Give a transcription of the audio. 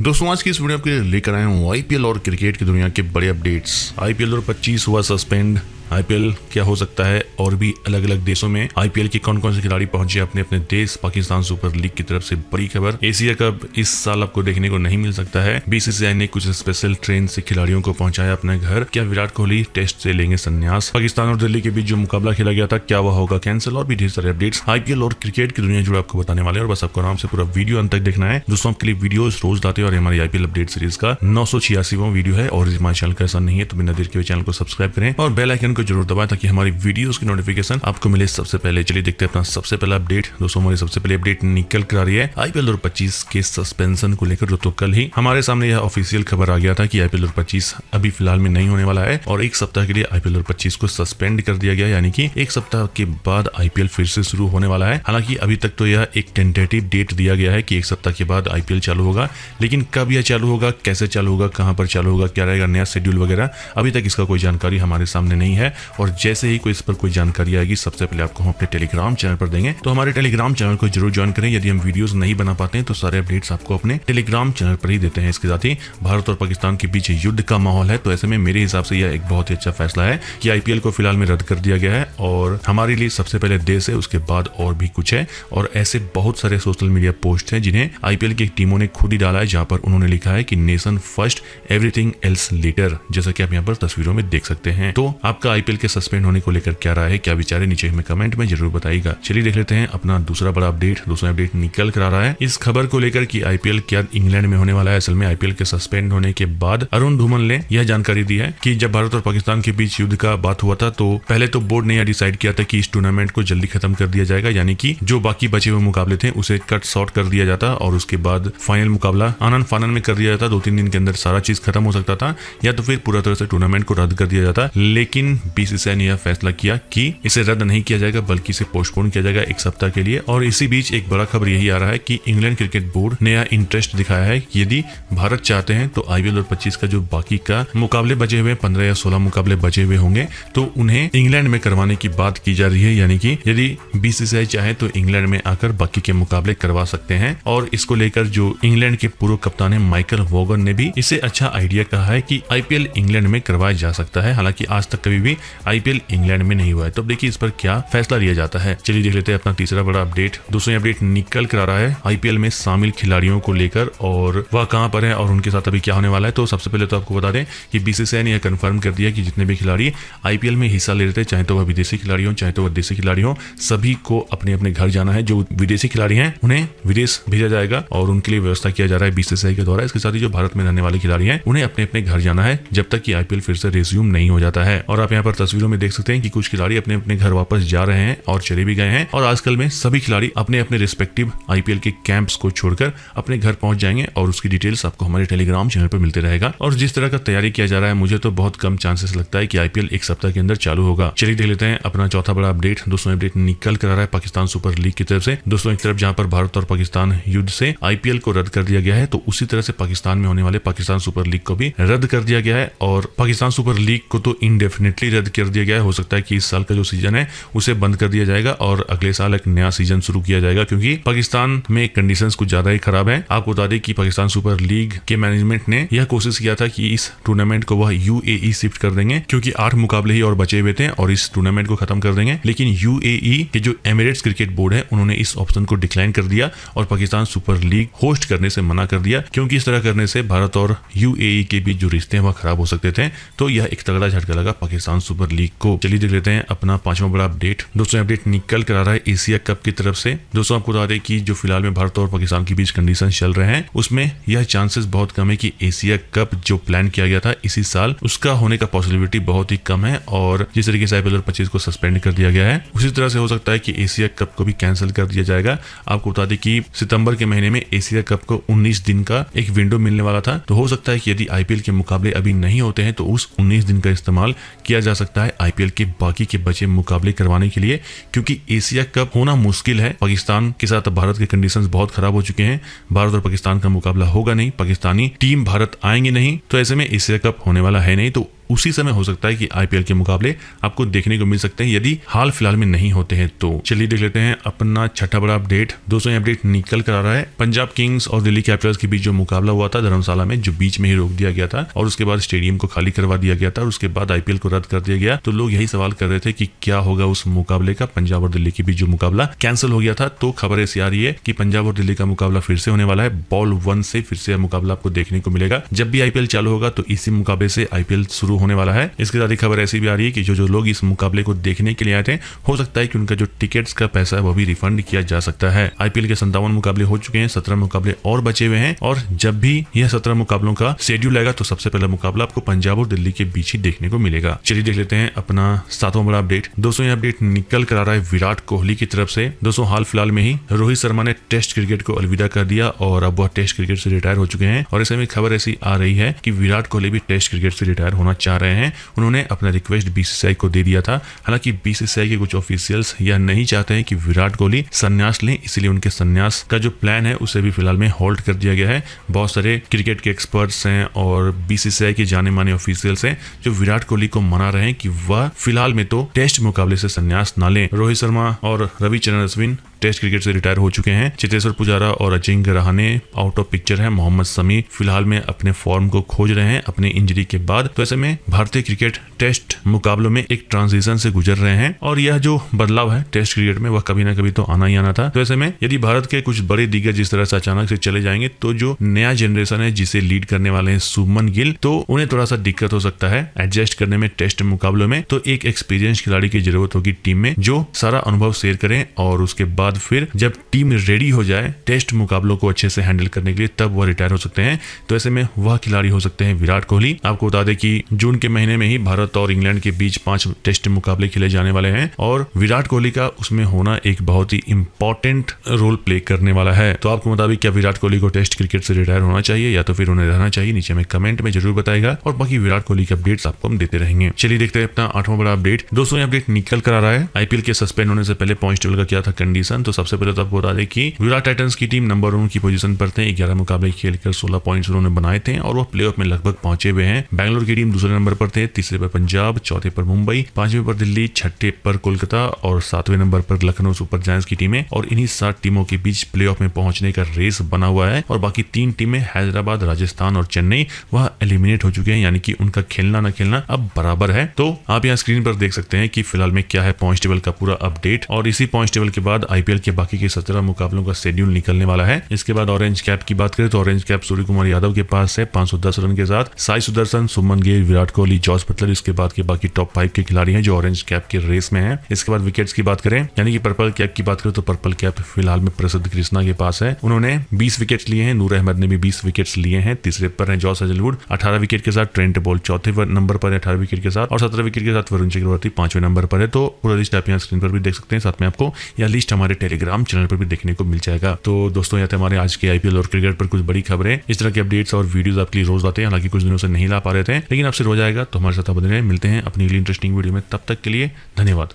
दोस्तों आज की इस वीडियो आपके लिए लेकर आए हूँ आईपीएल और क्रिकेट की दुनिया के बड़े अपडेट्स। आईपीएल 2025 हुआ सस्पेंड। आईपीएल क्या हो सकता है और भी अलग अलग देशों में आईपीएल के कौन कौन से खिलाड़ी पहुंचे अपने अपने देश। पाकिस्तान सुपर लीग की तरफ से बड़ी खबर, एशिया कप इस साल आपको देखने को नहीं मिल सकता है। बीसीसीआई ने कुछ स्पेशल ट्रेन से खिलाड़ियों को पहुंचाया अपने घर। क्या विराट कोहली टेस्ट से लेंगे संन्यास? पाकिस्तान और दिल्ली के बीच जो मुकाबला खेला गया था क्या वह होगा कैंसिल? और भी ढेर सारे अपडेट्स आईपीएल और क्रिकेट की दुनिया जुड़े आपको बताने वाले हैं और बस आपको आराम से पूरा वीडियो अंत तक देखना है। दोस्तों आपके लिए वीडियो रोज लाते हैं और हमारी आईपीएल अपडेट सीरीज का 986वां वीडियो है और हमारे चैनल का ऐसा नहीं है तो बिना देर के चैनल को सब्सक्राइब करें और बेल आइकन को जरूर दबाएं ताकि हमारी वीडियोस की नोटिफिकेशन आपको मिले सबसे पहले। चलिए देखते हैं अपना सबसे पहला अपडेट। दोस्तों हमारी सबसे पहले अपडेट निकल कर आ रही है आईपीएल 2025 के सस्पेंशन को लेकर। तो कल ही हमारे सामने यह ऑफिशियल खबर आ गया था कि आईपीएल 2025 अभी फिलहाल में नहीं होने वाला है और एक सप्ताह के लिए आईपीएल 2025 को सस्पेंड कर दिया गया, यानी कि एक सप्ताह के बाद आईपीएल फिर से शुरू होने वाला है। हालांकि अभी तक तो यह एक टेंटेटिव डेट दिया गया है कि एक सप्ताह के बाद आईपीएल चालू होगा, लेकिन कब यह चालू होगा, कैसे चालू होगा, कहां पर चालू होगा, क्या रहेगा नया शेड्यूल वगैरह, अभी तक इसका कोई जानकारी हमारे सामने नहीं है। और जैसे ही कोई इस पर कोई जानकारी आएगी सबसे पहले आपको हम अपने टेलीग्राम चैनल पर देंगे, तो हमारे टेलीग्राम चैनल को जरूर ज्वाइन करें। यदि हम वीडियोस नहीं बना पाते हैं तो सारे अपडेट्स आपको अपने टेलीग्राम चैनल पर ही देते हैं। इसके साथ ही भारत और पाकिस्तान के बीच युद्ध का माहौल है, तो ऐसे में मेरे हिसाब से यह एक बहुत ही अच्छा फैसला है कि आईपीएल को फिलहाल में रद्द कर दिया गया है और हमारे लिए सबसे पहले देश है, उसके बाद और भी कुछ है। और ऐसे बहुत सारे सोशल मीडिया पोस्ट हैं जिन्हें आईपीएल की टीमों ने खुद ही डाला है, जहां पर उन्होंने लिखा है कि nation first everything else later, जैसा कि आप यहाँ पर तस्वीरों में देख सकते हैं। तो आपका आईपीएल के सस्पेंड होने को लेकर क्या राय है, क्या विचार है, नीचे हमें कमेंट में जरूर बताइएगा। चलिए देख लेते हैं अपना दूसरा बड़ा अपडेट। दूसरा अपडेट निकल कर आ रहा है इस खबर को लेकर कि आईपीएल क्या इंग्लैंड में होने वाला है। असल में आईपीएल के सस्पेंड होने के बाद अरुण धूमल ने यह जानकारी दी है कि जब भारत और पाकिस्तान के बीच युद्ध का बात हुआ था तो पहले तो बोर्ड ने यह डिसाइड किया था कि इस टूर्नामेंट को जल्दी खत्म कर दिया जाएगा, यानी कि जो बाकी बचे हुए मुकाबले थे उसे कट शॉर्ट कर दिया जाता और उसके बाद फाइनल मुकाबला आनन फानन में कर दिया जाता। 2-3 दिन के अंदर सारा चीज खत्म हो सकता था, या तो फिर पूरा तरह से टूर्नामेंट को रद्द कर दिया जाता। लेकिन बीसीसीआई ने यह फैसला किया कि इसे रद्द नहीं किया जाएगा बल्कि इसे पोस्टपोन किया जाएगा एक सप्ताह के लिए। और इसी बीच एक बड़ा खबर यही आ रहा है कि इंग्लैंड क्रिकेट बोर्ड ने यह इंटरेस्ट दिखाया है कि यदि भारत चाहते हैं तो आईपीएल 2025 का जो बाकी का मुकाबले बचे हुए 15 या 16 मुकाबले बचे हुए होंगे तो उन्हें इंग्लैंड में करवाने की बात की जा रही है, यानी कि यदि बीसीसीआई चाहे तो इंग्लैंड में आकर बाकी के मुकाबले करवा सकते हैं। और इसको लेकर जो इंग्लैंड के पूर्व कप्तान है माइकल वॉगन ने भी इसे अच्छा आइडिया कहा है कि आईपीएल इंग्लैंड में करवाया जा सकता है। हालांकि आज तक कभी भी आईपीएल इंग्लैंड में नहीं हुआ है, तो देखिए इस पर क्या फैसला लिया जाता है। चलिए देख लेते हैं अपना तीसरा बड़ा अपडेट। दूसरा अपडेट निकल कर आ रहा है आईपीएल में शामिल खिलाड़ियों को लेकर और वह कहां पर है और उनके साथ अभी क्या होने वाला है। तो सबसे पहले तो आपको बता दें कि बीसीसीआई ने यह कंफर्म कर दिया कि जितने भी खिलाड़ी आईपीएल में हिस्सा ले रहे थे, चाहे तो वह विदेशी खिलाड़ी हो चाहे तो वह देशी खिलाड़ी हो, सभी को अपने अपने घर जाना है। जो विदेशी खिलाड़ी हैं उन्हें विदेश भेजा जाएगा और उनके लिए व्यवस्था किया जा रहा है बीसीसीआई के द्वारा। इसके साथ ही जो भारत में रहने वाले खिलाड़ी हैं उन्हें अपने अपने घर जाना है जब तक कि आईपीएल फिर से रिज्यूम नहीं हो जाता है। और आप यहाँ पर तस्वीरों में देख सकते हैं कि कुछ खिलाड़ी अपने अपने घर वापस जा रहे हैं और चले भी गए हैं। और आजकल में सभी खिलाड़ी अपने अपने रिस्पेक्टिव आईपीएल के कैंप्स को छोड़कर अपने घर पहुंच जाएंगे और उसकी डिटेल्स आपको हमारे टेलीग्राम चैनल पर मिलते रहेगा। और जिस तरह का तैयारी किया जा रहा है मुझे तो बहुत कम चांसेस लगता है कि आईपीएल एक सप्ताह के अंदर चालू होगा। चलिए देख लेते हैं अपना चौथा बड़ा अपडेट। दोस्तों अपडेट निकल कर आ रहा है पाकिस्तान सुपर लीग की तरफ से। दोस्तों एक तरफ जहां पर भारत और पाकिस्तान युद्ध से आईपीएल को रद्द कर दिया गया है, तो उसी तरह से पाकिस्तान में होने वाले पाकिस्तान सुपर लीग को भी रद्द कर दिया गया है। और पाकिस्तान सुपर लीग को तो इंडेफिनेटली रद्द कर दिया गया है। हो सकता है कि इस साल का जो सीजन है उसे बंद कर दिया जाएगा और अगले साल एक नया सीजन शुरू किया जाएगा, क्योंकि पाकिस्तान में कंडीशंस कुछ ज्यादा ही खराब है। आपको बता दें कि पाकिस्तान सुपर लीग के मैनेजमेंट ने यह कोशिश किया था कि इस टूर्नामेंट को वह यूएई शिफ्ट कर देंगे, क्योंकि 8 मुकाबले ही और बचे हुए थे और इस टूर्नामेंट को खत्म कर देंगे। लेकिन यूएई के जो एमिरेट्स क्रिकेट बोर्ड है उन्होंने इस ऑप्शन को डिक्लाइन कर दिया और पाकिस्तान सुपर लीग होस्ट करने से मना कर दिया, क्योंकि इस तरह करने से भारत और यूएई के बीच जो रिश्ते हैं वह खराब हो सकते थे। तो यह एक तगड़ा झटका लगा पाकिस्तान सुपर लीग को। चलिए देख लेते हैं अपना पांचवा बड़ा अपडेट। दोस्तों अपडेट निकल कर आ रहा है एशिया कप की तरफ से। दोस्तों आपको बता दें कि जो फिलहाल में भारत और पाकिस्तान के बीच कंडीशन चल रहे हैं उसमें यह चांसेस बहुत कम है कि एशिया कप जो प्लान किया गया था इसी साल उसका होने का पॉसिबिलिटी बहुत ही कम है। और जिस तरीके से आईपीएल 2025 को सस्पेंड कर दिया गया है उसी तरह से हो सकता है कि एशिया कप को भी कैंसिल कर दिया जाएगा। आपको बता दें कि सितंबर के महीने में एशिया कप को 19 दिन का एक विंडो मिलने वाला था, तो हो सकता है कि यदि आईपीएल के मुकाबले अभी नहीं होते हैं तो उस 19 दिन का इस्तेमाल किया जा सकता है आईपीएल के बाकी के बचे मुकाबले करवाने के लिए, क्योंकि एशिया कप होना मुश्किल है। पाकिस्तान के साथ भारत के कंडीशंस बहुत खराब हो चुके हैं, भारत और पाकिस्तान का मुकाबला होगा नहीं, पाकिस्तानी टीम भारत आएंगे नहीं, तो ऐसे में एशिया कप होने वाला है नहीं। तो उसी समय हो सकता है कि आईपीएल के मुकाबले आपको देखने को मिल सकते हैं यदि हाल फिलहाल में नहीं होते हैं तो। चलिए देख लेते हैं अपना छठा बड़ा अपडेट। दोस्तों ये अपडेट निकल कर आ रहा है पंजाब किंग्स और दिल्ली कैपिटल्स के बीच जो मुकाबला हुआ था धर्मशाला में, जो बीच में ही रोक दिया गया था और उसके बाद स्टेडियम को खाली करवा दिया गया था और उसके बाद आईपीएल को रद्द कर दिया गया। तो लोग यही सवाल कर रहे थे कि क्या होगा उस मुकाबले का। पंजाब और दिल्ली के बीच जो मुकाबला कैंसिल हो गया था, तो खबर ऐसी आ रही है कि पंजाब और दिल्ली का मुकाबला फिर से होने वाला है। बॉल 1 से फिर से मुकाबला आपको देखने को मिलेगा। जब भी आईपीएल चालू होगा तो इसी मुकाबले से आईपीएल शुरू होने वाला है। इसके साथ ही खबर ऐसी भी आ रही है कि जो लोग इस मुकाबले को देखने के लिए आए थे, हो सकता है कि उनका जो टिकट्स का पैसा है वो भी रिफंड किया जा सकता है। आईपीएल के 57 मुकाबले हो चुके हैं, 17 मुकाबले और बचे हुए हैं और जब भी यह 17 मुकाबलों का शेड्यूल आएगा तो सबसे पहला मुकाबला आपको पंजाब और दिल्ली के बीच ही देखने को मिलेगा। चलिए देख लेते हैं अपना 7वां बड़ा अपडेट। दोस्तों ये अपडेट निकल कर आ रहा है विराट कोहली की तरफ से। दोस्तों हाल फिलहाल में ही रोहित शर्मा ने टेस्ट क्रिकेट को अलविदा कर दिया और अब वह टेस्ट क्रिकेट से रिटायर हो चुके हैं और ऐसे में खबर ऐसी आ रही है कि विराट कोहली भी टेस्ट क्रिकेट से रिटायर होना चाह रहे हैं। उन्होंने अपना रिक्वेस्ट बीसीसीआई को दे दिया था। हालांकि बीसीसीआई के कुछ ऑफिशियल्स यह नहीं चाहते हैं कि विराट कोहली संन्यास लें, इसलिए उनके संन्यास का जो प्लान है उसे भी फिलहाल में होल्ड कर दिया गया है। बहुत सारे क्रिकेट के एक्सपर्ट्स हैं और बीसीसीआई के जाने माने ऑफिशियल्स हैं जो विराट कोहली को मना रहे हैं कि वह फिलहाल में तो टेस्ट मुकाबले से संन्यास ना लें। रोहित शर्मा और रविचंद्रन अश्विन टेस्ट क्रिकेट से रिटायर हो चुके हैं। चेतेश्वर पुजारा और Ajinkya Rahane out of picture है। मोहम्मद शमी फिलहाल में अपने फॉर्म को खोज रहे हैं अपने इंजरी के बाद। तो ऐसे में भारतीय क्रिकेट टेस्ट मुकाबलों में एक ट्रांजिशन से गुजर रहे हैं और यह जो बदलाव है टेस्ट क्रिकेट में वह कभी ना कभी तो आना ही आना था। तो ऐसे में यदि भारत के कुछ बड़े दिग्गज जिस तरह से अचानक से चले जाएंगे तो जो नया जनरेशन है जिसे लीड करने वाले हैं शुभमन गिल, तो उन्हें थोड़ा सा दिक्कत हो सकता है एडजस्ट करने में टेस्ट मुकाबलों में। तो एक एक्सपीरियंस खिलाड़ी की जरूरत होगी टीम में जो सारा अनुभव शेयर करें और उसके बाद फिर जब टीम रेडी हो जाए टेस्ट मुकाबलों को अच्छे से हैंडल करने के लिए तब वह रिटायर हो सकते हैं। तो ऐसे में वह खिलाड़ी हो सकते हैं विराट कोहली। आपको बता दें कि जून के महीने में ही भारत और इंग्लैंड के बीच 5 टेस्ट मुकाबले खेले जाने वाले हैं और विराट कोहली का उसमें होना एक बहुत ही इंपॉर्टेंट रोल प्ले करने वाला है। तो आपको मुताबिक क्या विराट कोहली को टेस्ट क्रिकेट से रिटायर होना चाहिए या तो फिर उन्हें रहना चाहिए, नीचे में कमेंट में जरूर बताएगा और बाकी विराट कोहली के अपडेट्स आपको हम देते रहेंगे। चलिए देखते हैं अपना 8वां बड़ा अपडेट। दोस्तों ये अपडेट निकल कर आ रहा है आईपीएल के सस्पेंड होने से पहले पॉइंट्स टेबल का क्या था कंडीशन। तो सबसे पहले तो आपको बता दें कि गुजरात टाइटंस की टीम नंबर 1 की पोजीशन पर थे। 11 मुकाबले खेलकर 16 पॉइंट्स उन्होंने बनाए थे और वो प्लेऑफ में लगभग पहुंचे हुए हैं। बैंगलोर की टीम दूसरे नंबर पर थे, तीसरे पर पंजाब, चौथे पर मुंबई, 5वें पर दिल्ली, 6ठे पर कोलकाता और 7वें नंबर पर लखनऊ सुपर जायंट्स की टीमें। और इन्हीं 7 टीमों के बीच प्लेऑफ में पहुंचने का रेस बना हुआ है और बाकी 3 टीमें हैदराबाद, राजस्थान और चेन्नई वह एलिमिनेट हो चुके हैं, यानी कि उनका खेलना न खेलना अब बराबर है। तो आप यहाँ स्क्रीन पर देख सकते हैं कि फिलहाल में क्या है पॉइंट्स टेबल का पूरा अपडेट और इसी पॉइंट्स टेबल के बाद आईपीएल के बाकी के 17 मुकाबलों का शेड्यूल निकलने वाला है। इसके बाद ऑरेंज कैप की बात करें तो ऑरेंज कैप सूर्य कुमार यादव के पास है 510 रन के साथ, साई सुदर्शन, सुमन गिल, विराट कोहली, जॉस बटलर। इसके बाद के बाकी टॉप 5 के खिलाड़ी हैं जो ऑरेंज कैप के रेस में हैं। इसके बाद विकेट्स की बात करें यानी कि पर्पल कैप की बात करें तो पर्पल कैप फिलहाल में प्रसिद्ध कृष्णा के पास है। उन्होंने 20 विकेट्स लिए हैं। नूर अहमद ने भी 20 विकेट्स लिए हैं। तीसरे पर है जॉस हेजलवुड 18 विकेट के साथ, ट्रेंट बोल्ट चौथे नंबर पर है 18 विकेट के साथ और 17 विकेट के साथ वरुण चक्रवर्ती 5वें नंबर पर है। तो पूरा लिस्ट आप यहाँ स्क्रीन पर भी देख सकते हैं। साथ में आपको यह लिस्ट हमारे टेलीग्राम चैनल पर भी देखने को मिल जाएगा। तो दोस्तों यहाँ हमारे आज के आईपीएल और क्रिकेट पर कुछ बड़ी खबरें, इस तरह के अपडेट्स और वीडियोस आपके लिए रोज आते हैं। हालांकि कुछ दिनों से नहीं ला पा रहे थे, लेकिन आपसे रोज आएगा तो हमारे साथ बने रहें। मिलते हैं अपनी अगली इंटरेस्टिंग वीडियो में, तब तक के लिए धन्यवाद।